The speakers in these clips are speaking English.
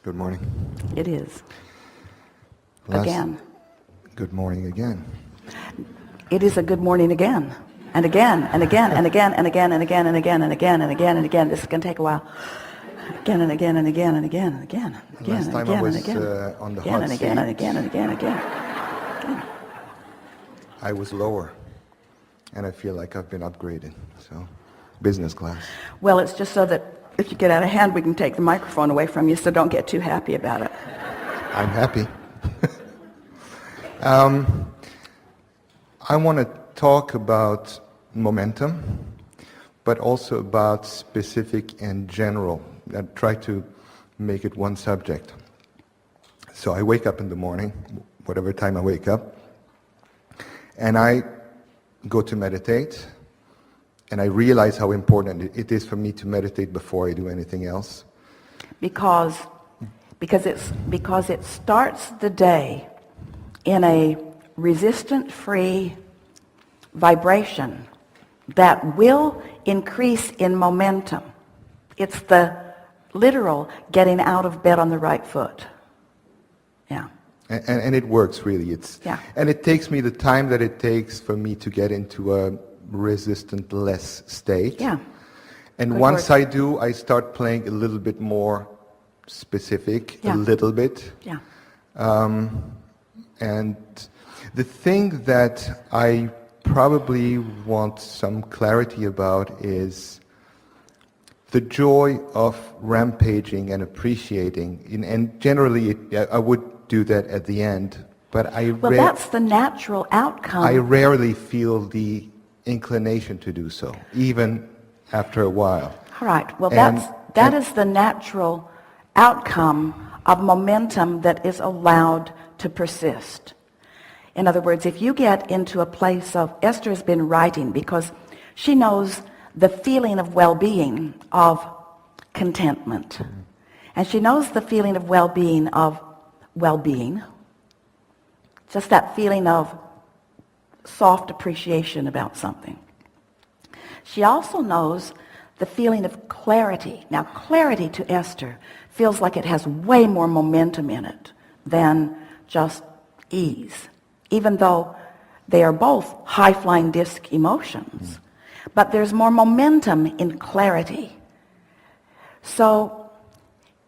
Good morning. It is. Last- Again. Good morning again. It is a good morning again. And again, and again, and again, and again, and again, and again, and again, and again, and again. This is going to take a while. Again, and again, and again, and again, and again. Again, Last and time again, I was and again. on the Again, hot and seat, again, and again, and again, and again. I was lower, and I feel like I've been upgraded. So, business class. Well, it's just so that if you get out of hand, we can take the microphone away from you, so don't get too happy about it. I'm happy. I want to talk about momentum, but also about specific and general. I try to make it one subject. So I wake up in the morning, whatever time I wake up, and I go to meditate, and I realize how important it is for me to meditate before I do anything else. Because it starts the day in a resistant-free vibration that will increase in momentum. It's the literal getting out of bed on the right foot. Yeah. And it works, really. And it takes me the time that it takes for me to get into a resistant-less state. Yeah. And Good once word. I do, I start playing a little bit more specific, Yeah. a little bit. Yeah. And the thing that I probably want some clarity about is the joy of rampaging and appreciating. And generally, I would do that at the end, but Well, that's the natural outcome. I rarely feel the inclination to do so, even after a while. All right. Well, And- that is the natural outcome of momentum that is allowed to persist. In other words, if you get into a place of, Esther has been writing because she knows the feeling of well-being, of contentment. And she knows the feeling of well-being, just that feeling of soft appreciation about something. She also knows the feeling of clarity. Now, clarity to Esther feels like it has way more momentum in it than just ease, even though they are both high-flying disc emotions. But there's more momentum in clarity. So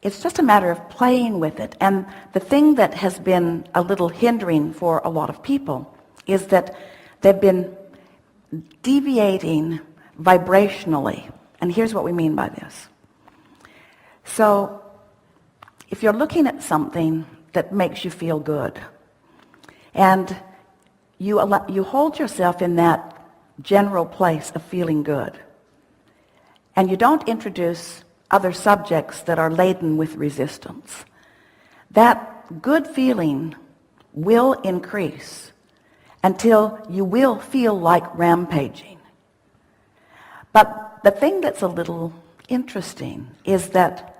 it's just a matter of playing with it. And the thing that has been a little hindering for a lot of people is that they've been deviating vibrationally. And here's what we mean by this. So if you're looking at something that makes you feel good, and you hold yourself in that general place of feeling good, and you don't introduce other subjects that are laden with resistance, that good feeling will increase until you will feel like rampaging. But the thing that's a little interesting is that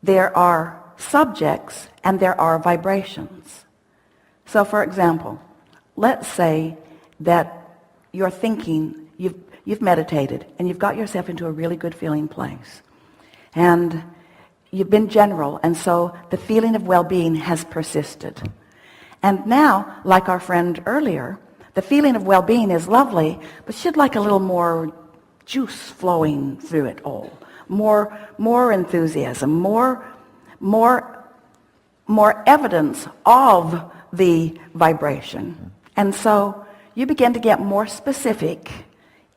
there are subjects and there are vibrations. So for example, let's say that you're thinking, you've meditated and you've got yourself into a really good feeling place. And you've been general, and so the feeling of well-being has persisted. And now, like our friend earlier, the feeling of well-being is lovely, but she'd like a little more juice flowing through it all. More enthusiasm, more evidence of the vibration. And so you begin to get more specific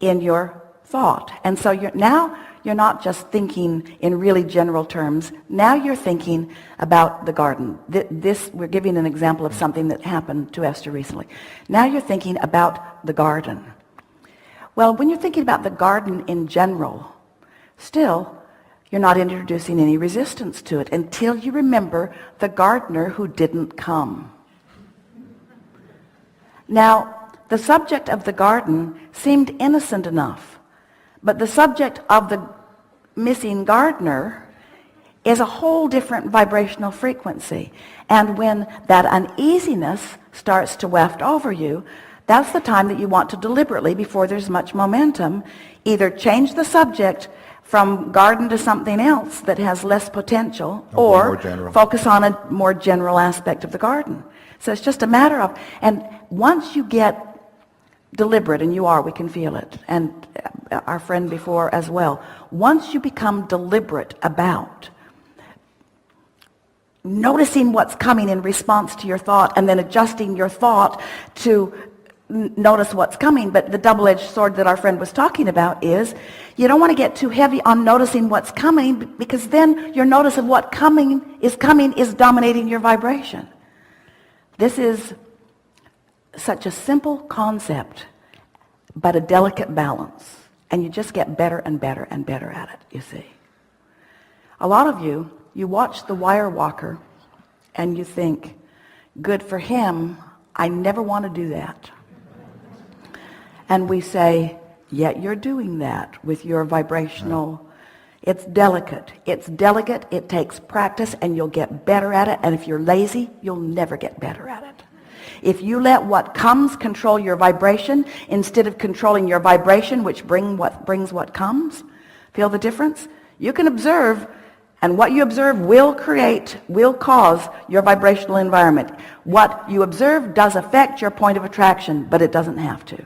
in your thought. And so you're not just thinking in really general terms. Now you're thinking about the garden. We're giving an example of something that happened to Esther recently. Now you're thinking about the garden. Well, when you're thinking about the garden in general, still, you're not introducing any resistance to it until you remember the gardener who didn't come. Now, the subject of the garden seemed innocent enough, but the subject of the missing gardener is a whole different vibrational frequency. And when that uneasiness starts to waft over you, that's the time that you want to deliberately, before there's much momentum, either change the subject from garden to something else that has less potential, more or general. focus on a more general aspect of the garden. So it's just a matter of, and once you get deliberate, and you are, we can feel it, and our friend before as well, once you become deliberate about noticing what's coming in response to your thought and then adjusting your thought to notice what's coming. But the double-edged sword that our friend was talking about is you don't want to get too heavy on noticing what's coming, because then your notice of what coming is dominating your vibration. This is such a simple concept, but a delicate balance. And you just get better and better and better at it, you see. A lot of you watch the wire walker and you think, good for him, I never want to do that. And we say, yet you're doing that with your vibrational. It's delicate. It's delicate. It takes practice, and you'll get better at it. And if you're lazy, you'll never get better at it. If you let what comes control your vibration instead of controlling your vibration, which brings what comes, feel the difference? You can observe, and what you observe will cause your vibrational environment. What you observe does affect your point of attraction, but it doesn't have to.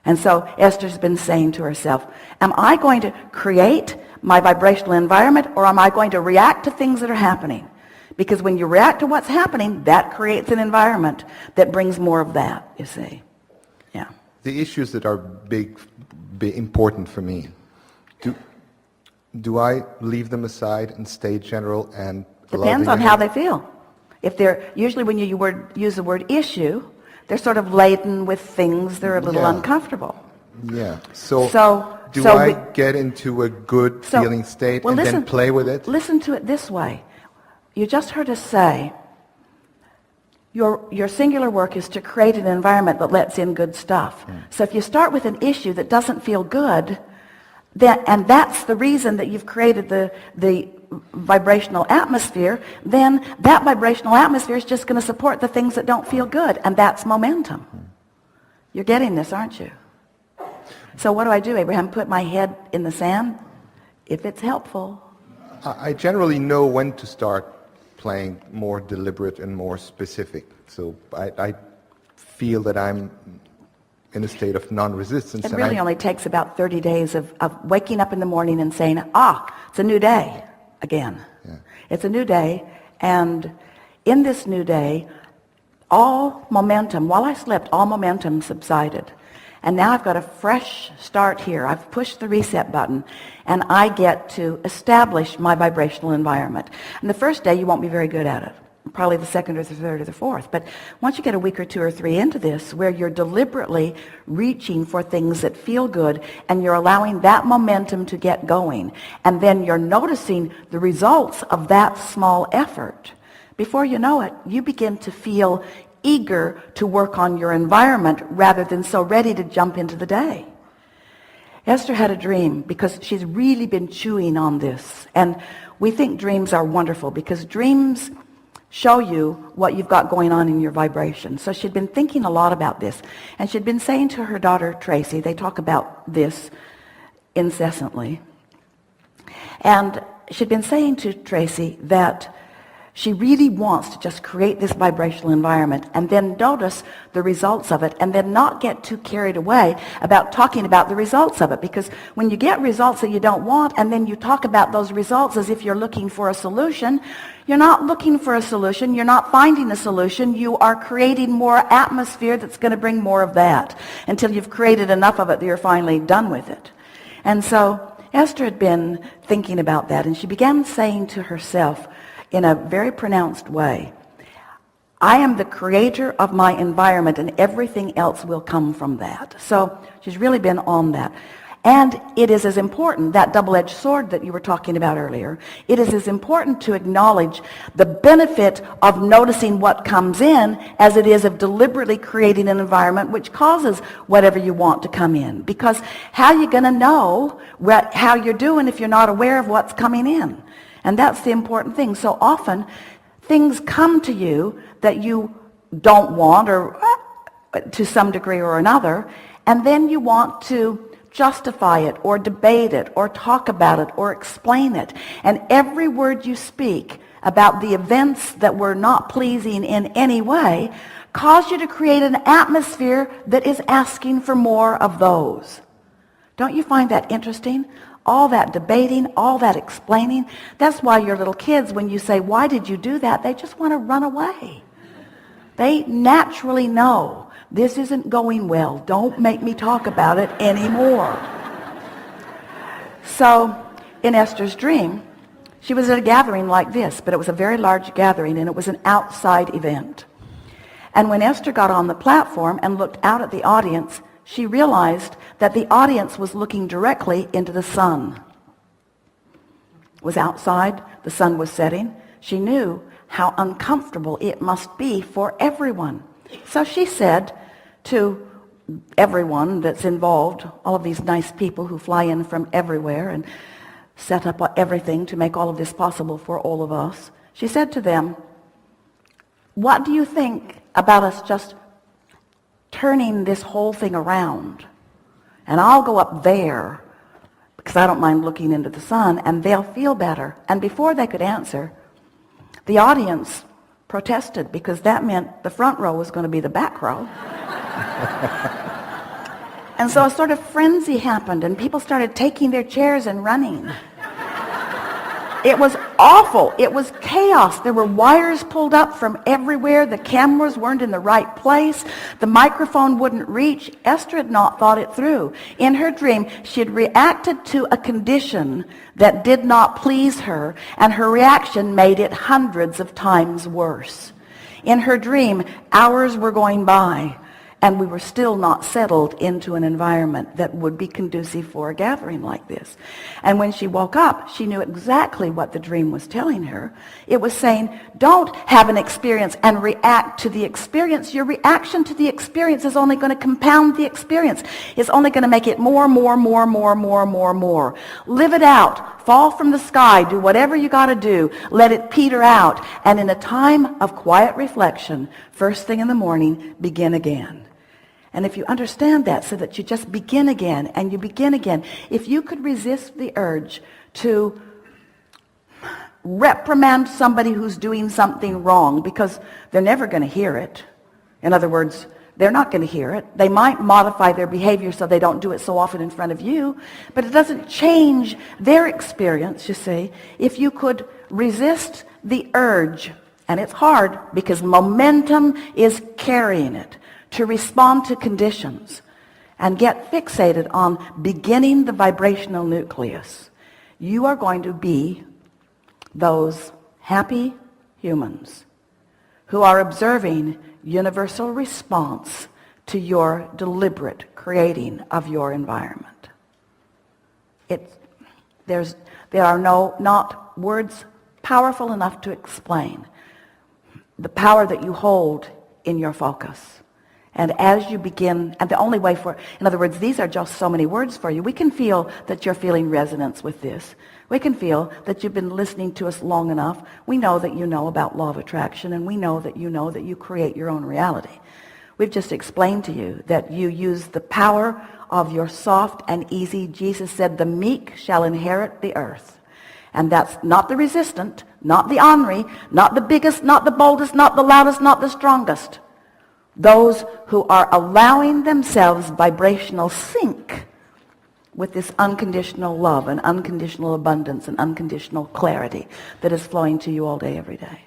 And so Esther's been saying to herself, am I going to create my vibrational environment, or am I going to react to things that are happening? Because when you react to what's happening, that creates an environment that brings more of that, you see. Yeah. The issues that are big, important for me, do I leave them aside and stay general and depends on how they feel. If they're, usually when you use the word issue, they're sort of laden with things that are a little uncomfortable. Yeah. So do I get into a good feeling state and then play with it? Listen to it this way. You just heard us say, your singular work is to create an environment that lets in good stuff. So if you start with an issue that doesn't feel good, and that's the reason that you've created the vibrational atmosphere, then that vibrational atmosphere is just going to support the things that don't feel good, and that's momentum. You're getting this, aren't you? So what do, Abraham? Put my head in the sand? If it's helpful. I generally know when to start playing more deliberate and more specific. So I feel that I'm in a state of non-resistance. It really only takes about 30 days of waking up in the morning and saying, it's a new day again. Yeah. It's a new day, and in this new day, all momentum, while I slept, all momentum subsided. And now I've got a fresh start here. I've pushed the reset button, and I get to establish my vibrational environment. And the first day, you won't be very good at it. Probably the second or the third or the fourth. But once you get a week or two or three into this, where you're deliberately reaching for things that feel good, and you're allowing that momentum to get going, and then you're noticing the results of that small effort, before you know it, you begin to feel eager to work on your environment rather than so ready to jump into the day. Esther had a dream because she's really been chewing on this. And we think dreams are wonderful because dreams show you what you've got going on in your vibration. So she'd been thinking a lot about this. And she'd been saying to her daughter, Tracy, they talk about this incessantly. And she'd been saying to Tracy that she really wants to just create this vibrational environment and then notice the results of it, and then not get too carried away about talking about the results of it. Because when you get results that you don't want, and then you talk about those results as if you're looking for a solution, you're not looking for a solution, you're not finding a solution, you are creating more atmosphere that's going to bring more of that until you've created enough of it that you're finally done with it. And so Esther had been thinking about that, and she began saying to herself, in a very pronounced way, I am the creator of my environment, and everything else will come from that. So she's really been on that. And it is as important, that double-edged sword that you were talking about earlier, it is as important to acknowledge the benefit of noticing what comes in as it is of deliberately creating an environment which causes whatever you want to come in. Because how are you going to know how you're doing if you're not aware of what's coming in? And that's the important thing. So often, things come to you that you don't want, or to some degree or another, and then you want to justify it or debate it or talk about it or explain it. And every word you speak about the events that were not pleasing in any way cause you to create an atmosphere that is asking for more of those. Don't you find that interesting? All that debating, all that explaining. That's why your little kids, when you say, why did you do that? They just want to run away. They naturally know this isn't going well. Don't make me talk about it anymore. So in Esther's dream, she was at a gathering like this, but it was a very large gathering, and it was an outside event. And when Esther got on the platform and looked out at the audience, she realized that the audience was looking directly into the sun. It was outside, the sun was setting. She knew how uncomfortable it must be for everyone. So she said to everyone that's involved, all of these nice people who fly in from everywhere and set up everything to make all of this possible for all of us, she said to them, what do you think about us just turning this whole thing around? And I'll go up there because I don't mind looking into the sun, and they'll feel better. And before they could answer, the audience protested, because that meant the front row was going to be the back row. And so a sort of frenzy happened, and people started taking their chairs and running. It was awful. It was chaos. There were wires pulled up from everywhere. The cameras weren't in the right place. The microphone wouldn't reach. Esther had not thought it through. In her dream, she had reacted to a condition that did not please her, and her reaction made it hundreds of times worse. In her dream, hours were going by, and we were still not settled into an environment that would be conducive for a gathering like this. And when she woke up, she knew exactly what the dream was telling her. It was saying, don't have an experience and react to the experience. Your reaction to the experience is only going to compound the experience. It's only going to make it more. Live it out. Fall from the sky. Do whatever you got to do. Let it peter out. And in a time of quiet reflection, first thing in the morning, begin again. And if you understand that, so that you just begin again and you begin again, if you could resist the urge to reprimand somebody who's doing something wrong, because they're never going to hear it. In other words, they're not going to hear it. They might modify their behavior so they don't do it so often in front of you, but it doesn't change their experience, you see. If you could resist the urge, and it's hard because momentum is carrying it, to respond to conditions and get fixated on beginning the vibrational nucleus, you are going to be those happy humans who are observing universal response to your deliberate creating of your environment. There are not words powerful enough to explain the power that you hold in your focus. And as you begin, and the only way in other words, these are just so many words for you. We can feel that you're feeling resonance with this. We can feel that you've been listening to us long enough. We know that you know about law of attraction, and we know that you create your own reality. We've just explained to you that you use the power of your soft and easy. Jesus said, the meek shall inherit the earth. And that's not the resistant, not the ornery, not the biggest, not the boldest, not the loudest, not the strongest. Those who are allowing themselves vibrational sync with this unconditional love and unconditional abundance and unconditional clarity that is flowing to you all day, every day.